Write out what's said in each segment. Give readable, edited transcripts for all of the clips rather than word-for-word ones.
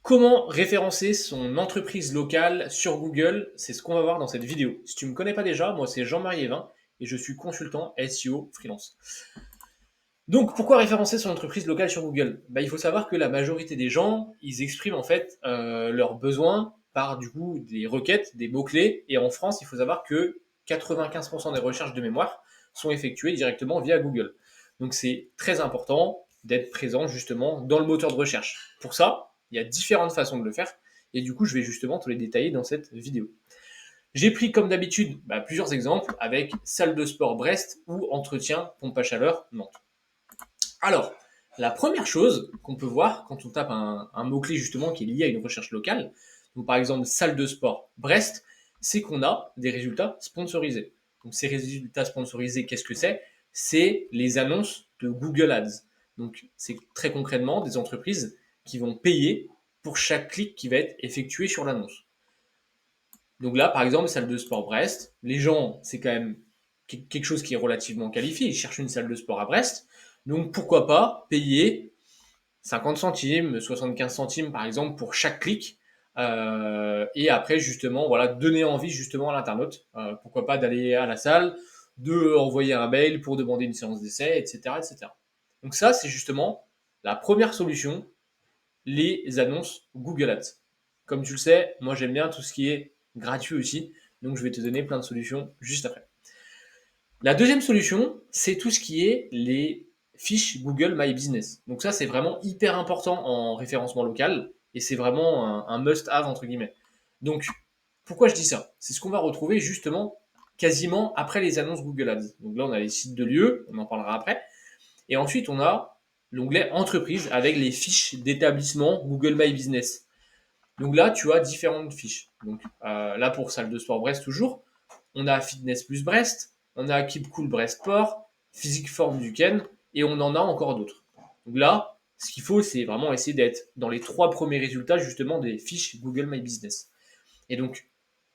Comment référencer son entreprise locale sur Google? C'est ce qu'on va voir dans cette vidéo. Si tu ne me connais pas déjà, moi c'est Jean-Marie Evin et je suis consultant SEO freelance. Donc pourquoi référencer son entreprise locale sur Google? Il faut savoir que la majorité des gens, ils expriment en fait leurs besoins par du coup des requêtes, des mots-clés. Et en France, il faut savoir que 95% des recherches de mémoire sont effectuées directement via Google. Donc c'est très important d'être présent justement dans le moteur de recherche. Pour ça, il y a différentes façons de le faire. Et du coup, je vais justement te les détailler dans cette vidéo. J'ai pris comme d'habitude plusieurs exemples avec salle de sport Brest ou entretien pompe à chaleur Nantes. Alors, la première chose qu'on peut voir quand on tape un mot-clé justement qui est lié à une recherche locale, donc par exemple salle de sport Brest, c'est qu'on a des résultats sponsorisés. Donc ces résultats sponsorisés, qu'est-ce que c'est? C'est les annonces de Google Ads. Donc c'est très concrètement des entreprises qui vont payer pour chaque clic qui va être effectué sur l'annonce. Donc là, par exemple, salle de sport Brest, les gens, c'est quand même quelque chose qui est relativement qualifié, ils cherchent une salle de sport à Brest, donc pourquoi pas payer 50 centimes, 75 centimes par exemple pour chaque clic, et après justement, voilà, donner envie justement à l'internaute, pourquoi pas d'aller à la salle, de envoyer un mail pour demander une séance d'essai, etc., etc. Donc ça, c'est justement la première solution, les annonces Google Ads. Comme tu le sais, moi j'aime bien tout ce qui est gratuit aussi, donc je vais te donner plein de solutions juste après. La deuxième solution, c'est tout ce qui est les fiches Google My Business. Donc ça, c'est vraiment hyper important en référencement local et c'est vraiment un must-have entre guillemets. Donc, pourquoi je dis ça? C'est ce qu'on va retrouver justement quasiment après les annonces Google Ads. Donc là, on a les sites de lieux, on en parlera après. Et ensuite, on a l'onglet entreprise avec les fiches d'établissement Google My Business. Donc là, tu as différentes fiches. Donc là, pour salle de sport Brest, toujours, on a Fitness Plus Brest, on a Keep Cool Brest Sport, Physique Forme Duquesne, et on en a encore d'autres. Donc là, ce qu'il faut, c'est vraiment essayer d'être dans les trois premiers résultats, justement, des fiches Google My Business. Et donc,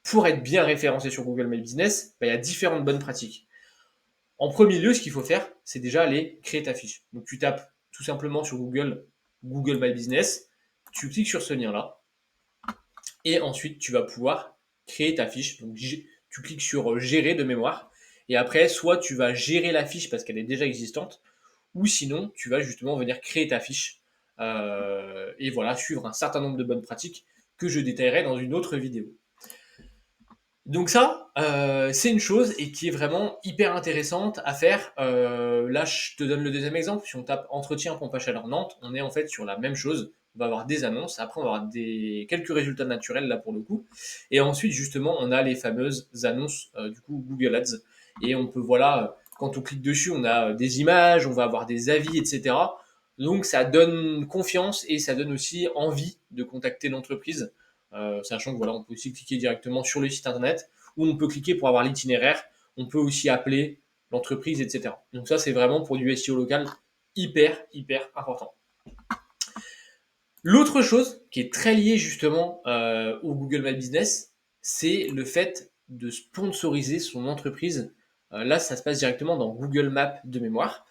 pour être bien référencé sur Google My Business, il y a différentes bonnes pratiques. En premier lieu, ce qu'il faut faire, c'est déjà aller créer ta fiche. Donc, tu tapes tout simplement sur Google, Google My Business, tu cliques sur ce lien-là, et ensuite tu vas pouvoir créer ta fiche. Donc tu cliques sur gérer de mémoire et après soit tu vas gérer la fiche parce qu'elle est déjà existante ou sinon tu vas justement venir créer ta fiche et voilà suivre un certain nombre de bonnes pratiques que je détaillerai dans une autre vidéo. Donc ça, c'est une chose et qui est vraiment hyper intéressante à faire. Là, je te donne le deuxième exemple. Si on tape entretien pompe à chaleur Nantes, on est en fait sur la même chose. On va avoir des annonces, après on va avoir quelques résultats naturels là pour le coup. Et ensuite, justement, on a les fameuses annonces du coup Google Ads. Et on peut, voilà, quand on clique dessus, on a des images, on va avoir des avis, etc. Donc ça donne confiance et ça donne aussi envie de contacter l'entreprise. Sachant que voilà, on peut aussi cliquer directement sur le site internet ou on peut cliquer pour avoir l'itinéraire. On peut aussi appeler l'entreprise, etc. Donc ça, c'est vraiment pour du SEO local hyper important. L'autre chose qui est très liée justement au Google My Business, c'est le fait de sponsoriser son entreprise. Là, ça se passe directement dans Google Maps de mémoire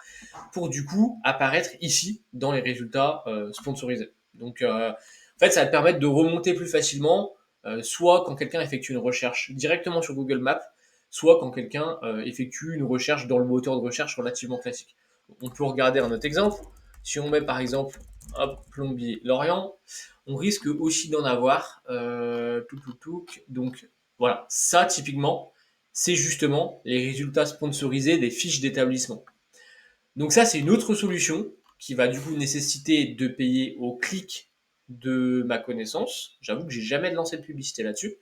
pour du coup apparaître ici dans les résultats sponsorisés. Donc en fait, ça va te permettre de remonter plus facilement, soit quand quelqu'un effectue une recherche directement sur Google Maps, soit quand quelqu'un effectue une recherche dans le moteur de recherche relativement classique. On peut regarder un autre exemple. Si on met par exemple hop, plombier Lorient, on risque aussi d'en avoir Donc voilà, ça typiquement, c'est justement les résultats sponsorisés des fiches d'établissement. Donc ça, c'est une autre solution qui va du coup nécessiter de payer au clic de ma connaissance. J'avoue que j'ai jamais lancé de publicité là-dessus,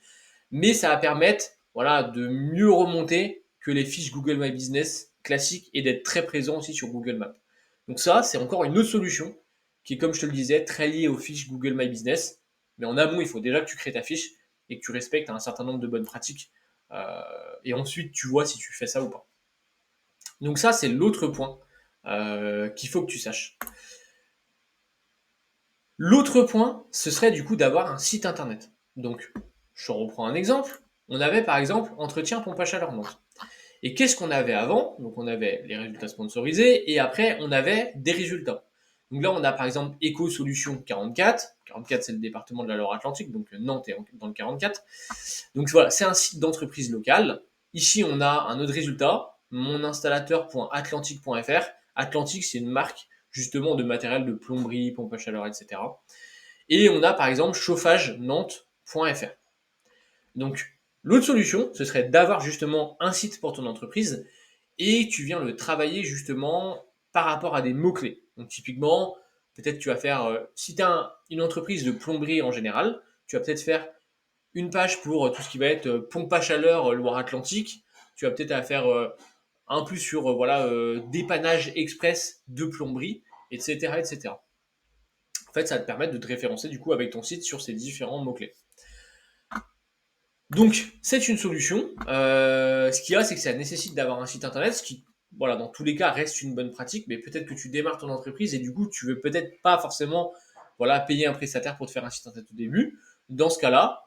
mais ça va permettre, voilà, de mieux remonter que les fiches Google My Business classiques et d'être très présent aussi sur Google Maps. Donc ça, c'est encore une autre solution qui est, comme je te le disais, très liée aux fiches Google My Business. Mais en amont, il faut déjà que tu crées ta fiche et que tu respectes un certain nombre de bonnes pratiques. Et ensuite, tu vois si tu fais ça ou pas. Donc ça, c'est l'autre point qu'il faut que tu saches. L'autre point, ce serait du coup d'avoir un site internet. Donc, je reprends un exemple. On avait par exemple entretien pompe à chaleur Nantes. Et qu'est-ce qu'on avait avant? Donc, on avait les résultats sponsorisés et après, on avait des résultats. Donc là, on a par exemple Eco Solution 44 44, c'est le département de la Loire-Atlantique, donc Nantes est dans le 44. Donc voilà, c'est un site d'entreprise locale. Ici, on a un autre résultat, moninstallateur.atlantique.fr. Atlantique, c'est une marque justement de matériel de plomberie, pompe à chaleur, etc. Et on a par exemple chauffagenantes.fr. Donc l'autre solution, ce serait d'avoir justement un site pour ton entreprise et tu viens le travailler justement par rapport à des mots-clés. Donc typiquement, peut-être tu vas faire, si tu as une entreprise de plomberie en général, tu vas peut-être faire une page pour tout ce qui va être pompe à chaleur Loire-Atlantique. Tu vas peut-être faire un plus sur voilà, dépannage express de plomberie, etc., etc. En fait, ça va te permettre de te référencer du coup avec ton site sur ces différents mots-clés. Donc, c'est une solution. Ce qu'il y a, c'est que ça nécessite d'avoir un site internet, ce qui, voilà, dans tous les cas, reste une bonne pratique, mais peut-être que tu démarres ton entreprise et du coup, tu veux peut-être pas forcément, voilà, payer un prestataire pour te faire un site internet au début. Dans ce cas-là,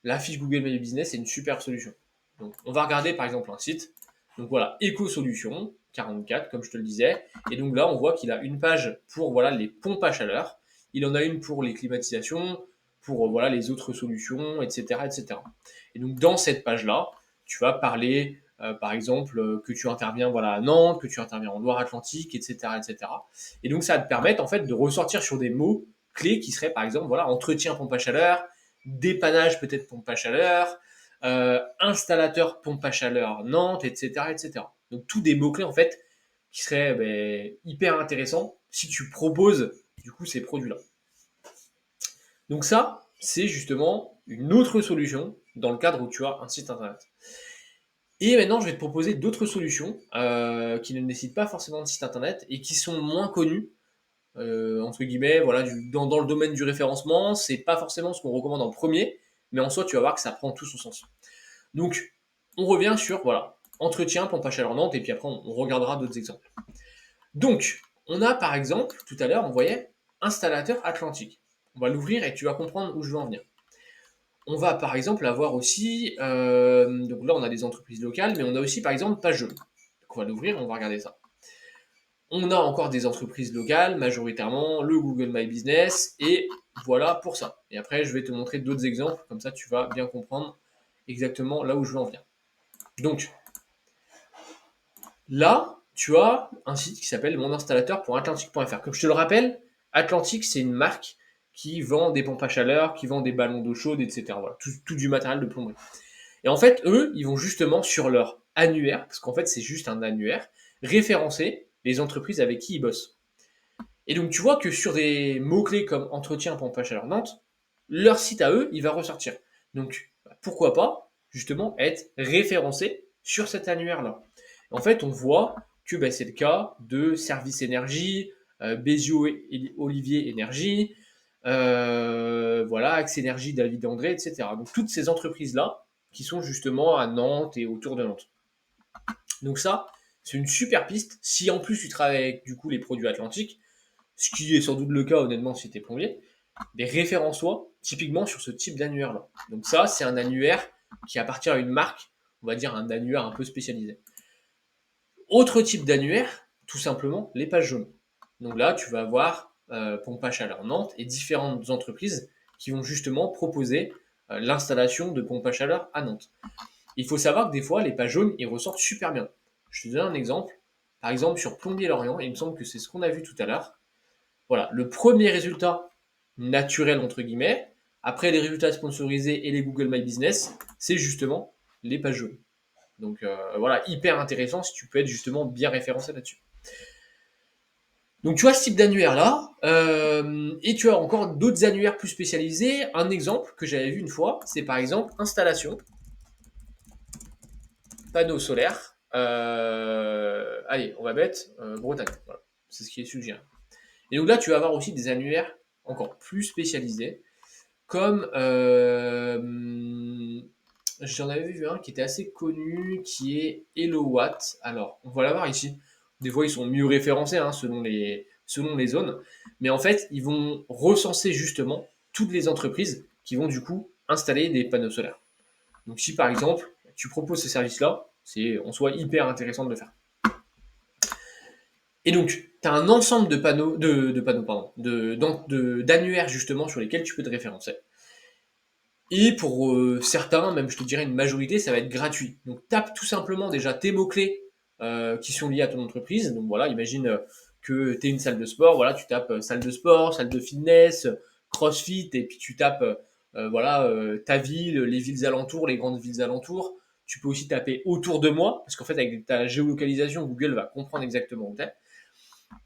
la fiche Google My Business est une super solution. Donc, on va regarder par exemple un site. Donc voilà, Éco-Solutions 44, comme je te le disais. Et donc là, on voit qu'il a une page pour voilà les pompes à chaleur. Il en a une pour les climatisations, pour voilà les autres solutions, etc., etc. Et donc dans cette page-là, tu vas parler, par exemple, que tu interviens voilà à Nantes, que tu interviens en Loire-Atlantique, etc., etc. Et donc ça va te permettre en fait de ressortir sur des mots clés qui seraient par exemple voilà entretien pompe à chaleur, dépannage peut-être pompe à chaleur, installateur pompe à chaleur Nantes, etc., etc. Donc tous des mots clés en fait qui seraient hyper intéressants si tu proposes du coup ces produits-là. Donc ça, c'est justement une autre solution dans le cadre où tu as un site internet. Et maintenant, je vais te proposer d'autres solutions qui ne nécessitent pas forcément de site internet et qui sont moins connues, entre guillemets, voilà, dans le domaine du référencement. C'est pas forcément ce qu'on recommande en premier, mais en soi, tu vas voir que ça prend tout son sens. Donc, on revient sur, voilà, entretien, pompe à chaleur Nantes, et puis après, on regardera d'autres exemples. Donc, on a par exemple, tout à l'heure, on voyait installateur Atlantique. On va l'ouvrir et tu vas comprendre où je veux en venir. On va par exemple avoir aussi, donc là on a des entreprises locales, mais on a aussi par exemple Page Jaune. Donc on va l'ouvrir, on va regarder ça. On a encore des entreprises locales, majoritairement le Google My Business, et voilà pour ça. Et après je vais te montrer d'autres exemples, comme ça tu vas bien comprendre exactement là où je veux en venir. Donc là, tu as un site qui s'appelle moninstallateur.atlantique.fr. Comme je te le rappelle, Atlantique c'est une marque qui vend des pompes à chaleur, qui vend des ballons d'eau chaude, etc. Voilà, tout du matériel de plomberie. Et en fait, eux, ils vont justement sur leur annuaire, parce qu'en fait, c'est juste un annuaire, référencer les entreprises avec qui ils bossent. Et donc, tu vois que sur des mots-clés comme entretien pompe à chaleur Nantes, leur site à eux, il va ressortir. Donc, pourquoi pas, justement, être référencé sur cet annuaire-là. En fait, on voit que c'est le cas de Service Énergie, Bézio et Olivier Énergie, voilà, Axe Énergie, David André, etc. Donc, toutes ces entreprises-là, qui sont justement à Nantes et autour de Nantes. Donc ça, c'est une super piste. Si en plus tu travailles avec du coup les produits Atlantiques, ce qui est sans doute le cas honnêtement si tu es plombier, mais référence-toi typiquement sur ce type d'annuaire-là. Donc ça, c'est un annuaire qui appartient à une marque, on va dire un annuaire un peu spécialisé. Autre type d'annuaire, tout simplement les pages jaunes. Donc là, tu vas avoir Pompe à chaleur Nantes et différentes entreprises qui vont justement proposer l'installation de pompes à chaleur à Nantes. Il faut savoir que des fois, les pages jaunes, ils ressortent super bien. Je te donne un exemple. Par exemple, sur Plombier Lorient, il me semble que c'est ce qu'on a vu tout à l'heure. Voilà, le premier résultat naturel, entre guillemets, après les résultats sponsorisés et les Google My Business, c'est justement les pages jaunes. Donc voilà, hyper intéressant si tu peux être justement bien référencé là-dessus. Donc tu as ce type d'annuaire là, et tu as encore d'autres annuaires plus spécialisés. Un exemple que j'avais vu une fois, c'est par exemple installation, panneaux solaires. Allez, on va mettre Bretagne. Voilà. C'est ce qui est suggéré. Et donc là, tu vas avoir aussi des annuaires encore plus spécialisés, comme j'en avais vu un qui était assez connu, qui est HelloWatt. Alors, on va l'avoir ici. Des fois, ils sont mieux référencés selon les zones. Mais en fait, ils vont recenser justement toutes les entreprises qui vont du coup installer des panneaux solaires. Donc si par exemple, tu proposes ce service-là, c'est en soi hyper intéressant de le faire. Et donc, tu as un ensemble de panneaux, pardon, d'annuaires justement sur lesquels tu peux te référencer. Et pour certains, même je te dirais une majorité, ça va être gratuit. Donc tape tout simplement déjà tes mots-clés qui sont liés à ton entreprise. Donc voilà, imagine que tu es une salle de sport, voilà, tu tapes salle de sport, salle de fitness, crossfit, et puis tu tapes voilà, ta ville, les villes alentours, les grandes villes alentours. Tu peux aussi taper autour de moi, parce qu'en fait avec ta géolocalisation, Google va comprendre exactement où tu es.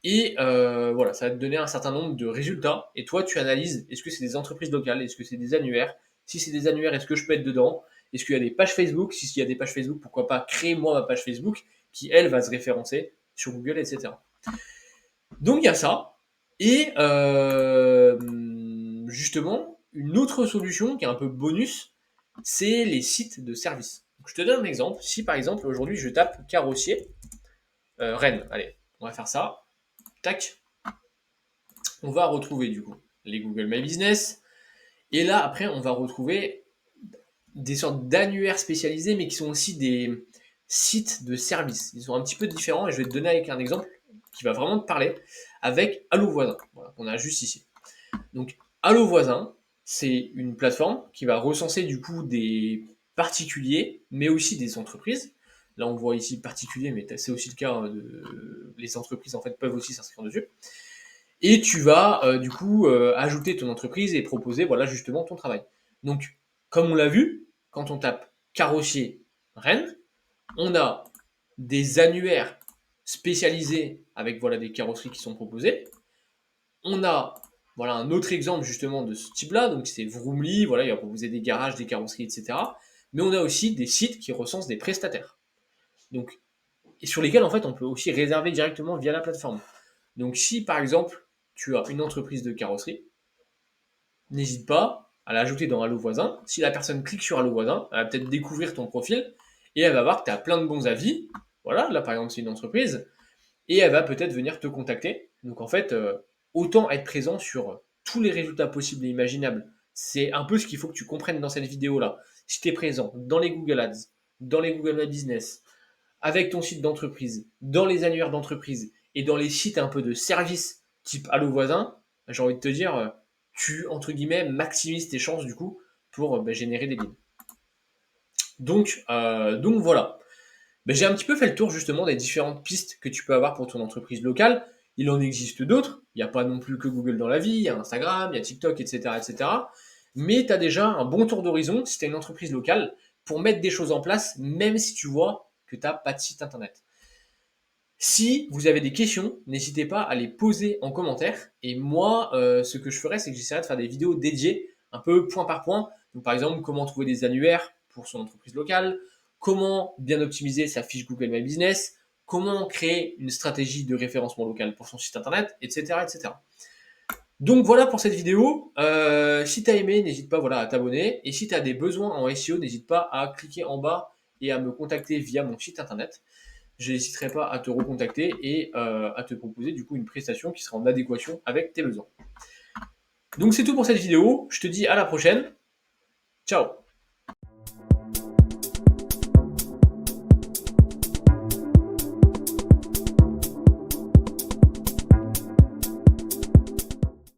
Et voilà, ça va te donner un certain nombre de résultats. Et toi, tu analyses, est-ce que c'est des entreprises locales, est-ce que c'est des annuaires? Si c'est des annuaires, est-ce que je peux être dedans? Est-ce qu'il y a des pages Facebook? Si il y a des pages Facebook, pourquoi pas créer moi ma page Facebook qui, elle, va se référencer sur Google, etc. Donc il y a ça. Et justement, une autre solution qui est un peu bonus, c'est les sites de services. Donc, je te donne un exemple. Si par exemple, aujourd'hui, je tape carrossier, Rennes, allez, on va faire ça. Tac, on va retrouver du coup les Google My Business. Et là, après, on va retrouver des sortes d'annuaires spécialisés, mais qui sont aussi des sites de services. Ils sont un petit peu différents et je vais te donner avec un exemple qui va vraiment te parler avec Allo Voisin, voilà, qu'on a juste ici. Donc, Allo Voisin, c'est une plateforme qui va recenser du coup des particuliers, mais aussi des entreprises. Là, on voit ici particulier, mais c'est aussi le cas les entreprises en fait peuvent aussi s'inscrire dessus. Et tu vas du coup ajouter ton entreprise et proposer voilà justement ton travail. Donc, comme on l'a vu, quand on tape carrossier Rennes, on a des annuaires spécialisés avec voilà des carrosseries qui sont proposées. On a voilà un autre exemple justement de ce type-là, donc c'est Vroomly, voilà, il va proposer des garages, des carrosseries, etc. Mais on a aussi des sites qui recensent des prestataires. Donc, et sur lesquels en fait on peut aussi réserver directement via la plateforme. Donc si par exemple tu as une entreprise de carrosserie, n'hésite pas à l'ajouter dans Allo Voisin. Si la personne clique sur Allo Voisin, elle va peut-être découvrir ton profil et elle va voir que tu as plein de bons avis. Voilà, là par exemple c'est une entreprise et elle va peut-être venir te contacter. Donc en fait, autant être présent sur tous les résultats possibles et imaginables. C'est un peu ce qu'il faut que tu comprennes dans cette vidéo-là. Si tu es présent dans les Google Ads, dans les Google My Business, avec ton site d'entreprise, dans les annuaires d'entreprise et dans les sites un peu de service type Allo Voisin, j'ai envie de te dire, tu, entre guillemets, maximises tes chances du coup pour générer des leads. Donc voilà. J'ai un petit peu fait le tour justement des différentes pistes que tu peux avoir pour ton entreprise locale. Il en existe d'autres. Il n'y a pas non plus que Google dans la vie. Il y a Instagram, il y a TikTok, etc. etc. Mais tu as déjà un bon tour d'horizon si tu as une entreprise locale pour mettre des choses en place, même si tu vois que tu n'as pas de site internet. Si vous avez des questions, n'hésitez pas à les poser en commentaire. Et moi, ce que je ferai, c'est que j'essaierai de faire des vidéos dédiées, un peu point par point. Donc, par exemple, comment trouver des annuaires pour son entreprise locale, comment bien optimiser sa fiche Google My Business, comment créer une stratégie de référencement local pour son site internet, etc. etc. Donc voilà pour cette vidéo. Si tu as aimé, n'hésite pas voilà, à t'abonner. Et si tu as des besoins en SEO, n'hésite pas à cliquer en bas et à me contacter via mon site internet. Je n'hésiterai pas à te recontacter et à te proposer du coup une prestation qui sera en adéquation avec tes besoins. Donc c'est tout pour cette vidéo. Je te dis à la prochaine. Ciao.